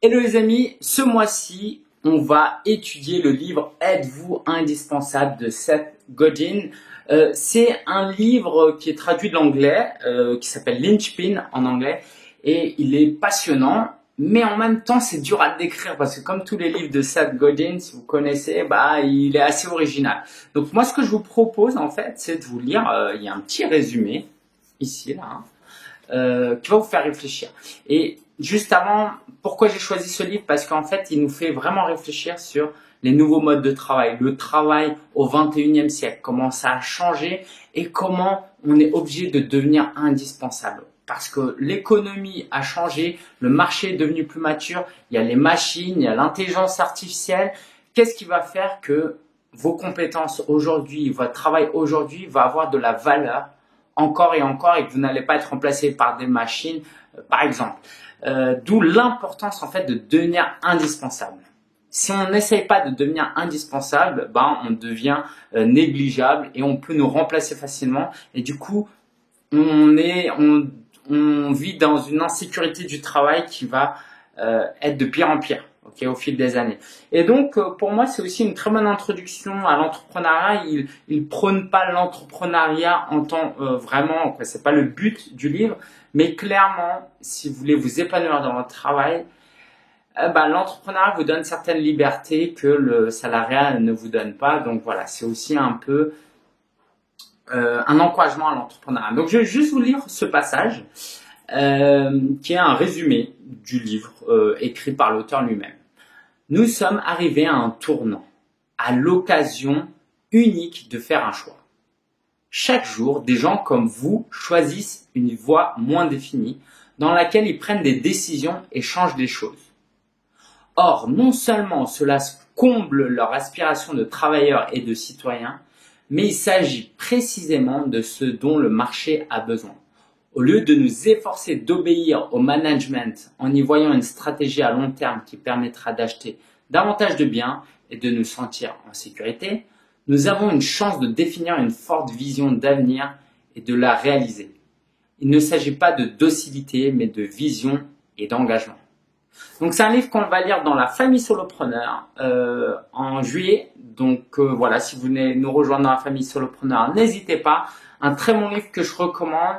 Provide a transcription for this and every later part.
Hello les amis, ce mois-ci, on va étudier le livre Êtes-vous indispensable de Seth Godin. C'est un livre qui est traduit de l'anglais, qui s'appelle Linchpin en anglais, et il est passionnant, mais en même temps c'est dur à décrire parce que comme tous les livres de Seth Godin, si vous connaissez, il est assez original. Donc moi ce que je vous propose en fait, c'est de vous lire, il y a un petit résumé ici là, qui va vous faire réfléchir. Et juste avant, pourquoi j'ai choisi ce livre? Parce qu'en fait, il nous fait vraiment réfléchir sur les nouveaux modes de travail, le travail au 21e siècle, comment ça a changé et comment on est obligé de devenir indispensable. Parce que l'économie a changé, le marché est devenu plus mature, il y a les machines, il y a l'intelligence artificielle. Qu'est-ce qui va faire que vos compétences aujourd'hui, votre travail aujourd'hui va avoir de la valeur encore et encore et que vous n'allez pas être remplacé par des machines, par exemple. D'où l'importance en fait de devenir indispensable. Si on n'essaye pas de devenir indispensable, on devient négligeable et on peut nous remplacer facilement. Et du coup, on vit dans une insécurité du travail qui va être de pire en pire. Au fil des années. Et donc, pour moi, c'est aussi une très bonne introduction à l'entrepreneuriat. Il prône pas l'entrepreneuriat en tant vraiment, c'est pas le but du livre, mais clairement, si vous voulez vous épanouir dans votre travail, l'entrepreneuriat vous donne certaines libertés que le salariat ne vous donne pas. Donc voilà, c'est aussi un peu un encouragement à l'entrepreneuriat. Donc je vais juste vous lire ce passage qui est un résumé du livre écrit par l'auteur lui-même. Nous sommes arrivés à un tournant, à l'occasion unique de faire un choix. Chaque jour, des gens comme vous choisissent une voie moins définie dans laquelle ils prennent des décisions et changent les choses. Or, non seulement cela comble leur aspiration de travailleurs et de citoyens, mais il s'agit précisément de ce dont le marché a besoin. Au lieu de nous efforcer d'obéir au management en y voyant une stratégie à long terme qui permettra d'acheter davantage de biens et de nous sentir en sécurité, nous avons une chance de définir une forte vision d'avenir et de la réaliser. Il ne s'agit pas de docilité, mais de vision et d'engagement. Donc c'est un livre qu'on va lire dans la famille Solopreneur en juillet. Donc voilà, si vous voulez nous rejoindre dans la famille Solopreneur, n'hésitez pas. Un très bon livre que je recommande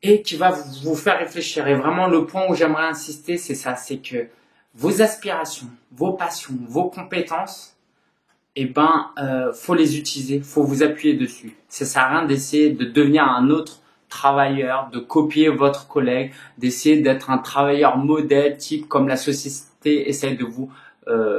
et qui va vous faire réfléchir. Et vraiment, le point où j'aimerais insister, c'est ça, c'est que vos aspirations, vos passions, vos compétences, faut les utiliser, faut vous appuyer dessus. Ça sert à rien d'essayer de devenir un autre travailleur, de copier votre collègue, d'essayer d'être un travailleur modèle, type comme la société essaye de vous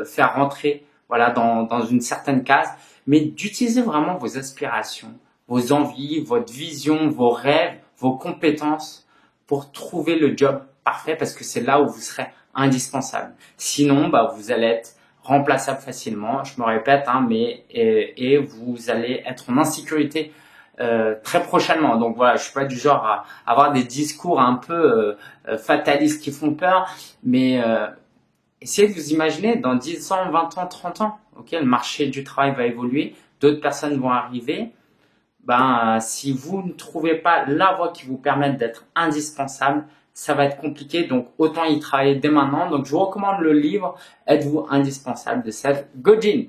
faire rentrer, dans une certaine case, mais d'utiliser vraiment vos aspirations, vos envies, votre vision, vos rêves, vos compétences pour trouver le job parfait parce que c'est là où vous serez indispensable. Sinon, vous allez être remplaçable facilement. Je me répète, et vous allez être en insécurité très prochainement. Donc voilà, je suis pas du genre à avoir des discours un peu fatalistes qui font peur, mais essayez de vous imaginer dans 10 ans, 20 ans, 30 ans. Le marché du travail va évoluer, d'autres personnes vont arriver. Si vous ne trouvez pas la voie qui vous permette d'être indispensable, ça va être compliqué. Donc, autant y travailler dès maintenant. Donc, je vous recommande le livre Êtes-vous indispensable de Seth Godin.